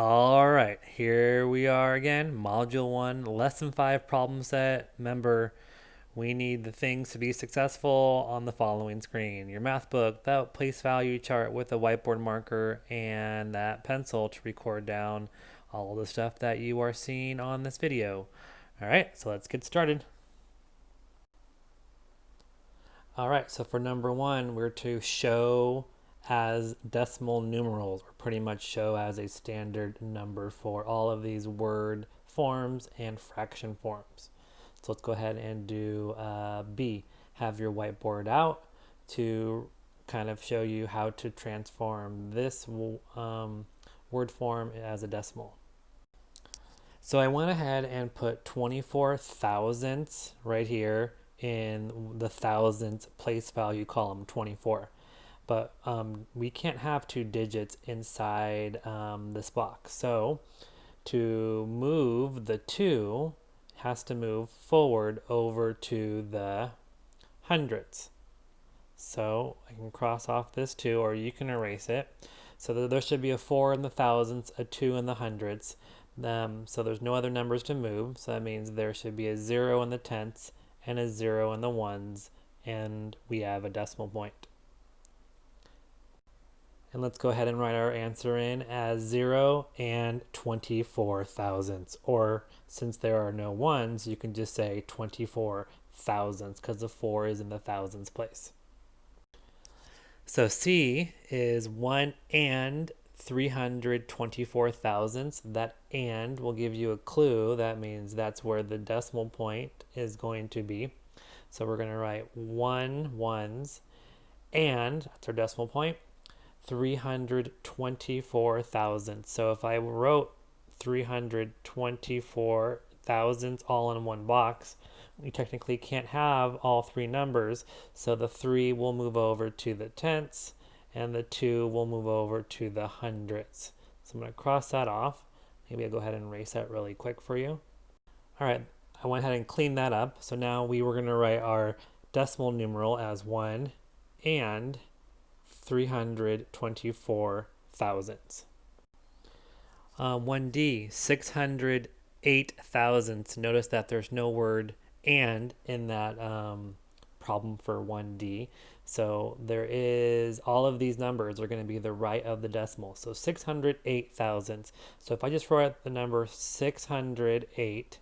All right, here we are again, Module 1, Lesson 5 problem set. Remember, we need the things to be successful on the following screen. Your math book, that place value chart with a whiteboard marker, and that pencil to record down all the stuff that you are seeing on this video. All right, so let's get started. All right, so for number 1, we're to show as decimal numerals, or pretty much show as a standard number for all of these word forms and fraction forms. So let's go ahead and do B. Have your whiteboard out to kind of show you how to transform this word form as a decimal. So I went ahead and put 24 thousandths right here in the thousandths place value column 24. But we can't have 2 digits inside this box. So to move the 2 has to move forward over to the hundredths. So I can cross off this 2, or you can erase it. So there should be a 4 in the thousandths, a 2 in the hundredths. So there's no other numbers to move. So that means there should be a 0 in the tenths and a 0 in the ones. And we have a decimal point. And let's go ahead and write our answer in as 0 and 24 thousandths. Or since there are no ones, you can just say 24 thousandths because the 4 is in the thousands place. So C is 1 and 324 thousandths. That and will give you a clue. That means that's where the decimal point is going to be. So we're going to write 1 ones and that's our decimal point. 324 thousandths. So if I wrote 324 thousandths all in one box, we technically can't have all 3 numbers. So the 3 will move over to the tenths and the 2 will move over to the hundredths. So I'm going to cross that off. Maybe I'll go ahead and erase that really quick for you. All right, I went ahead and cleaned that up. So now we were going to write our decimal numeral as 1 and 324 thousandths. 1D, 608 thousandths. Notice that there's no word and in that problem for 1D. So there is, all of these numbers are going to be the right of the decimal. So 608 thousandths. So if I just write the number 608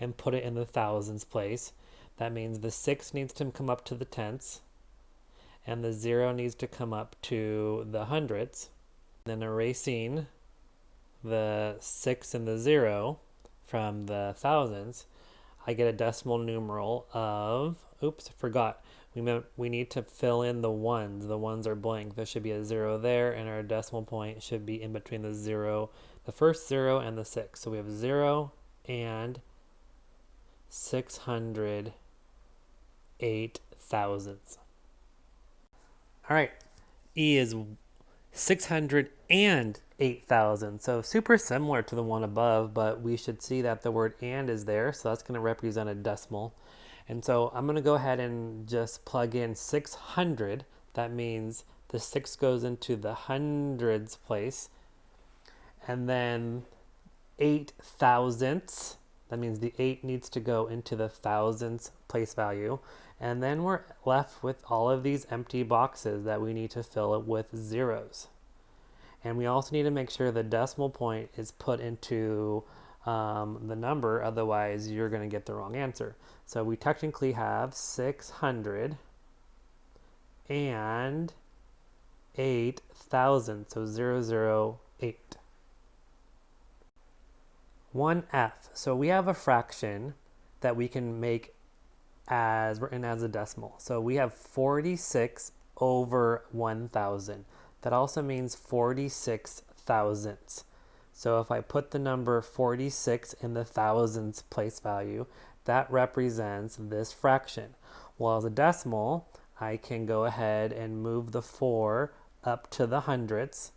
and put it in the thousands place, that means the 6 needs to come up to the tenths and the 0 needs to come up to the hundredths. Then erasing the 6 and the 0 from the thousands, I get a decimal numeral of, oops, I forgot. We need to fill in the ones. The ones are blank. There should be a 0 there, and our decimal point should be in between the 0, the first 0 and the 6. So we have 0 and 608 thousandths. All right, E is 608,000. So super similar to the one above, but we should see that the word and is there. So that's going to represent a decimal. And so I'm going to go ahead and just plug in 600. That means the 6 goes into the hundreds place. And then 8 thousandths. That means the 8 needs to go into the thousandths place value. And then we're left with all of these empty boxes that we need to fill it with zeros. And we also need to make sure the decimal point is put into the number, otherwise you're going to get the wrong answer. So we technically have 600 and 8,000, so 008. 1F. So we have a fraction that we can make as written as a decimal. So we have 46 over 1,000. That also means 46 thousandths. So if I put the number 46 in the thousands place value, that represents this fraction. Well, as a decimal, I can go ahead and move the 4 up to the hundredths.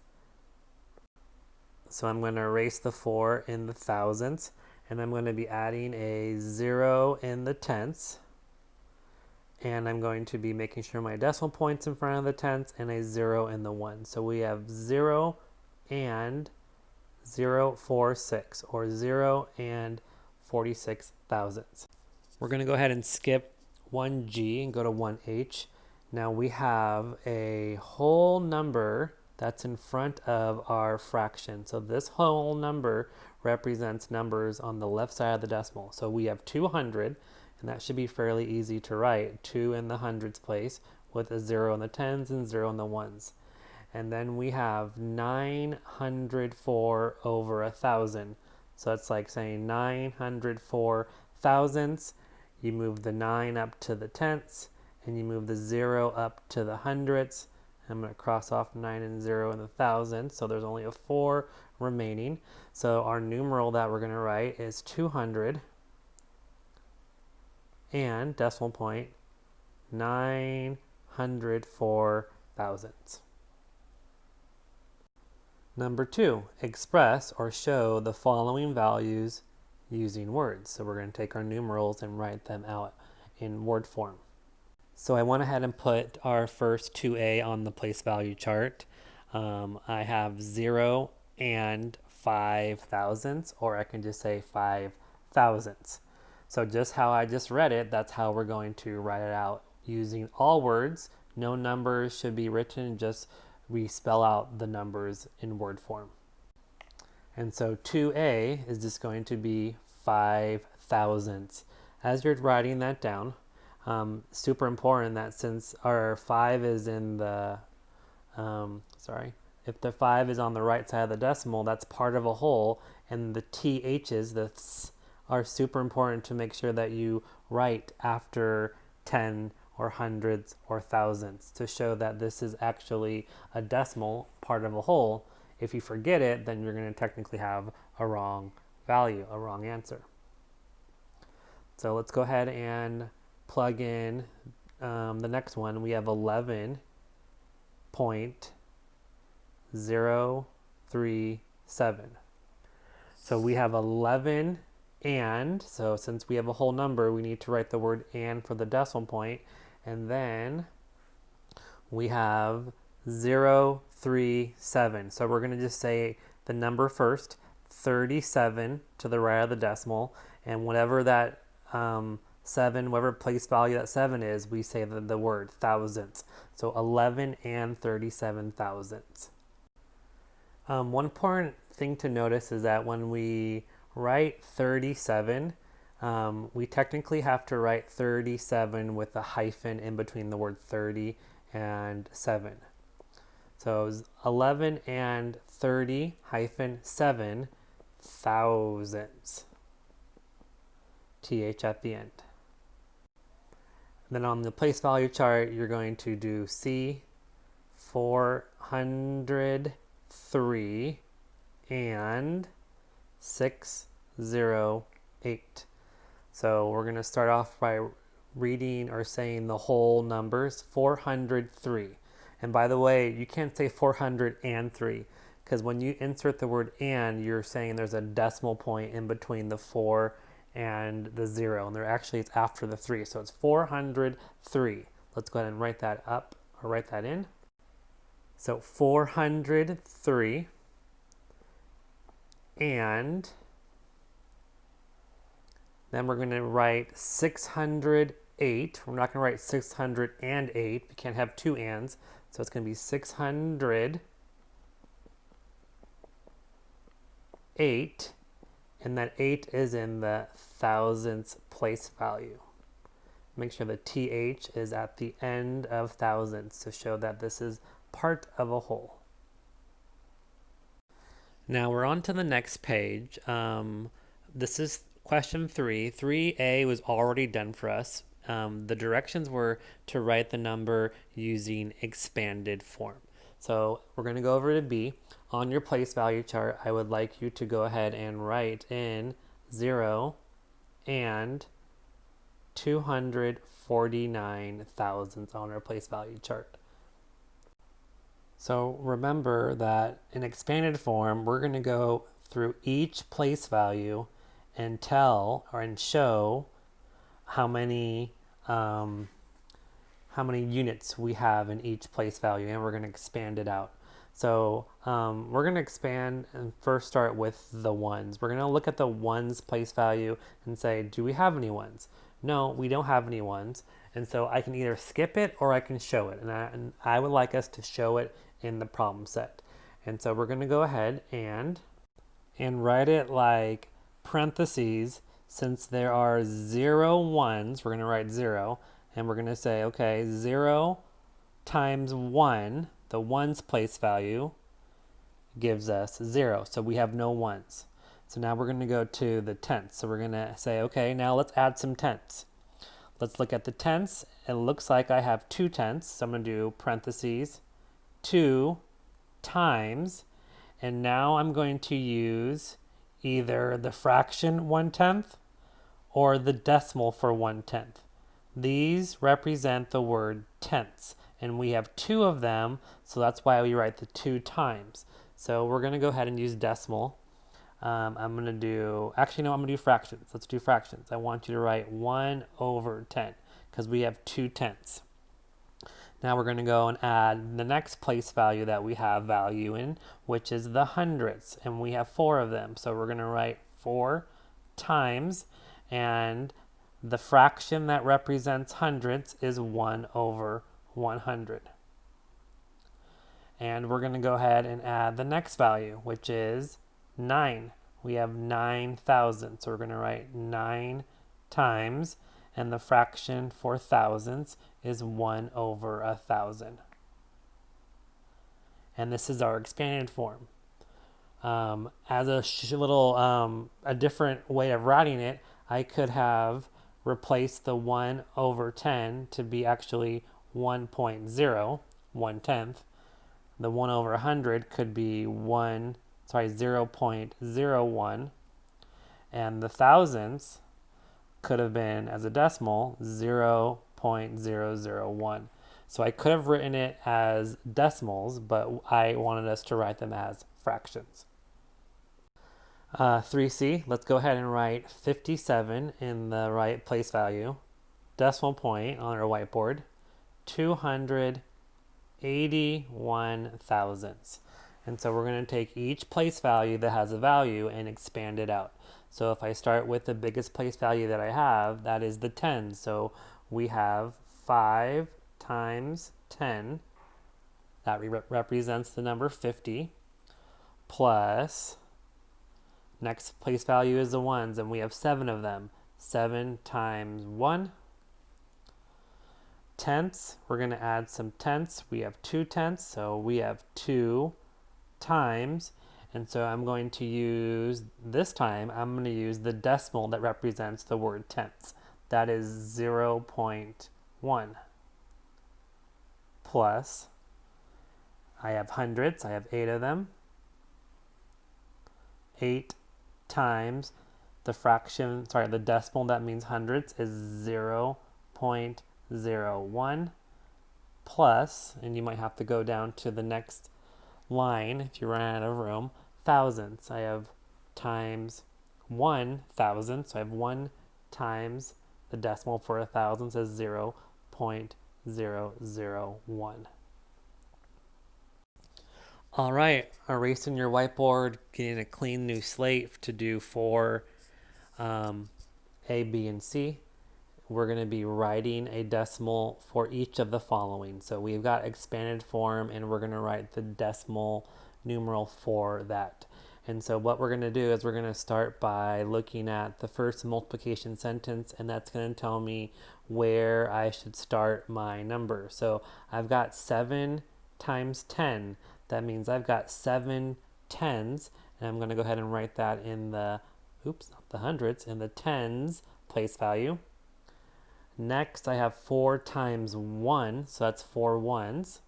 So I'm going to erase the 4 in the thousandths, and I'm going to be adding a 0 in the tenths. And I'm going to be making sure my decimal point's in front of the tenths and a 0 in the 1. So we have 0 and 0.046 or 0 and 46 thousandths. We're going to go ahead and skip 1G and go to 1H. Now we have a whole number that's in front of our fraction. So this whole number represents numbers on the left side of the decimal. So we have 200, and that should be fairly easy to write. 2 in the hundreds place with a 0 in the tens and 0 in the ones. And then we have 904 over 1,000. So it's like saying 904 thousandths. You move the 9 up to the tenths, and you move the 0 up to the hundredths. I'm going to cross off 9 and 0 in the thousandths, so there's only a 4 remaining. So our numeral that we're going to write is 200 and decimal point 904 thousandths. Number 2, express or show the following values using words. So we're going to take our numerals and write them out in word form. So I went ahead and put our first 2a on the place value chart. I have 0 and 5 thousandths, or I can just say 5 thousandths. So just how I just read it, that's how we're going to write it out using all words. No numbers should be written, just we spell out the numbers in word form. And so 2a is just going to be 5 thousandths. As you're writing that down, super important that since our 5 is in the, if the 5 is on the right side of the decimal, that's part of a whole, and the THs, the ths, are super important to make sure that you write after 10 or hundreds or thousandths to show that this is actually a decimal, part of a whole. If you forget it, then you're going to technically have a wrong value, a wrong answer. So let's go ahead and plug in the next one. We have 11.037. So we have 11 and, so since we have a whole number, we need to write the word and for the decimal point. And then we have 037. So we're going to just say the number first, 37 to the right of the decimal, and whatever that 7, whatever place value that 7 is, we say the word thousandths. So 11 and 37 thousandths. One important thing to notice is that when we write 37, we technically have to write 37 with a hyphen in between the word 30 and 7. So 11 and 30 hyphen 7 thousandths. TH at the end. Then on the place value chart, you're going to do C 403 and 608. So we're going to start off by reading or saying the whole numbers, 403. And by the way, you can't say 403 because when you insert the word and, you're saying there's a decimal point in between the 4 and the 0, and it's after the 3. So it's 403. Let's go ahead and write that up or write that in. So 403 and then we're going to write 608. We're not going to write 608. We can't have two ands. So it's going to be 608. And that 8 is in the thousandths place value. Make sure the TH is at the end of thousandths to show that this is part of a whole. Now we're on to the next page. This is question 3. 3A was already done for us. The directions were to write the number using expanded form. So we're going to go over to B. On your place value chart, I would like you to go ahead and write in 0 and 249 thousandths on our place value chart. So remember that in expanded form, we're going to go through each place value and tell and show how many units we have in each place value, and we're going to expand it out. So we're going to expand and first start with the ones. We're going to look at the ones place value and say, do we have any ones? No, we don't have any ones. And so I can either skip it or I can show it. And I would like us to show it in the problem set. And so we're going to go ahead and write it like parentheses. Since there are 0 ones, we're going to write 0. And we're going to say, okay, 0 times 1, the ones place value, gives us 0. So we have no ones. So now we're going to go to the tenths. So we're going to say, okay, now let's add some tenths. Let's look at the tenths. It looks like I have 2 tenths. So I'm going to do parentheses, 2 times. And now I'm going to use either the fraction 1/10 or the decimal for 1/10. These represent the word tenths, and we have 2 of them, so that's why we write the 2 times. So we're going to go ahead and use decimal. I'm going to do, actually no, I'm going to do fractions. Let's do fractions. I want you to write 1/10 because we have 2 tenths. Now we're going to go and add the next place value that we have value in, which is the hundredths, and we have 4 of them. So we're going to write 4 times, and the fraction that represents hundredths is 1/100. And we're going to go ahead and add the next value, which is 9. We have 9,000, so we're going to write 9 times, and the fraction for thousandths is 1/1000. And this is our expanded form. As a a different way of writing it, I could have replaced the 1/10 to be actually 1.0, 1/10. The 1/100 could be 0.01, and the thousandths could have been, as a decimal, 0.001. So I could have written it as decimals, but I wanted us to write them as fractions. 3C, let's go ahead and write 57 in the right place value, decimal point on our whiteboard, 281 thousandths. And so we're going to take each place value that has a value and expand it out. So if I start with the biggest place value that I have, that is the 10. So we have 5 times 10. That represents the number 50. Plus, next place value is the ones, and we have 7 of them. 7 times 1. Tenths, we're going to add some tenths. We have 2 tenths, so we have 2 times. And so I'm going to use, this time, I'm going to use the decimal that represents the word tenths. That is 0.1. Plus, I have hundredths. I have 8 of them. 8 times the fraction, the decimal that means hundredths is 0.01. Plus, and you might have to go down to the next line if you run out of room, thousandths. I have times 1,000, so I have 1 times the decimal for 1,000 is 0.001. All right, erasing your whiteboard, getting a clean new slate to do for A, B, and C. We're going to be writing a decimal for each of the following. So we've got expanded form, and we're going to write the decimal numeral for that. And so what we're going to do is we're going to start by looking at the first multiplication sentence, and that's going to tell me where I should start my number. So I've got 7 times 10. That means I've got 7 tens, and I'm going to go ahead and write that in the, not the hundredths, in the tens place value. Next, I have 4 times 1, so that's 4 ones.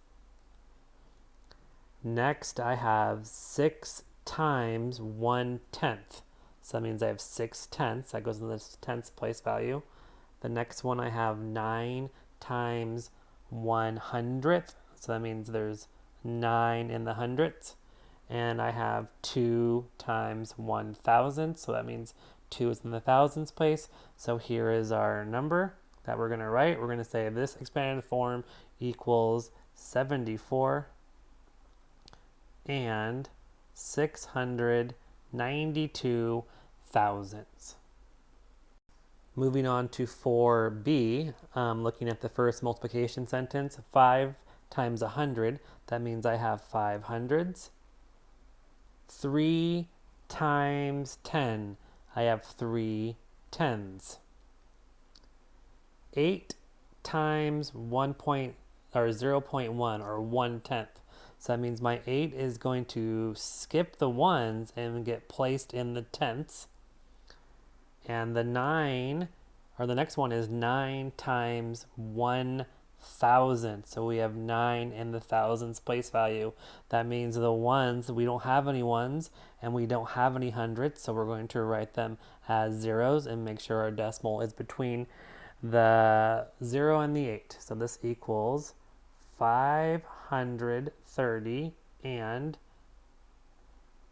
Next, I have 6 times 1/10. So that means I have 6 tenths. That goes in the tenths place value. The next one, I have 9 times 100th. So that means there's 9 in the hundredths. And I have 2 times 1,000. So that means 2 is in the thousands place. So here is our number that we're going to write. We're going to say this expanded form equals 74 and 692 thousandths. Moving on to 4b, looking at the first multiplication sentence, 5 times 100, that means I have 5 hundreds. 3 times 10, I have 3 tens. 8 times 0.1 or 1/10. So that means my 8 is going to skip the ones and get placed in the tenths. And the 9, or the next one is 9 times 1,000. So we have 9 in the thousands place value. That means the ones, we don't have any ones and we don't have any hundreds. So we're going to write them as zeros and make sure our decimal is between the 0 and the 8. So this equals 530 and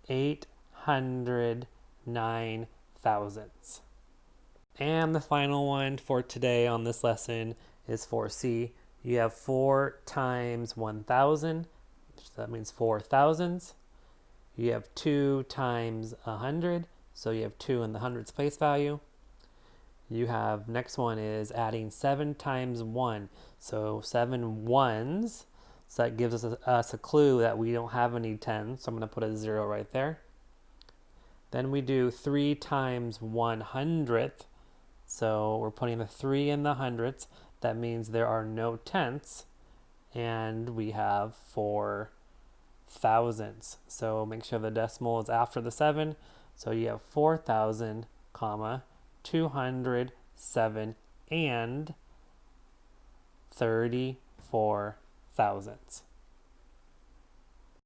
809 thousandths. And the final one for today on this lesson is 4C. You have 4 times 1,000, so that means 4 thousandths. You have 2 times 100, so you have 2 in the hundreds place value. You have, next one is adding 7 times 1, so 7 ones. So that gives us a clue that we don't have any 10s, so I'm going to put a 0 right there. Then we do 3 times 100th. So we're putting the 3 in the hundredths. That means there are no tenths. And we have 4 thousandths. So make sure the decimal is after the 7. So you have 4,000, 207 and 34 thousandths.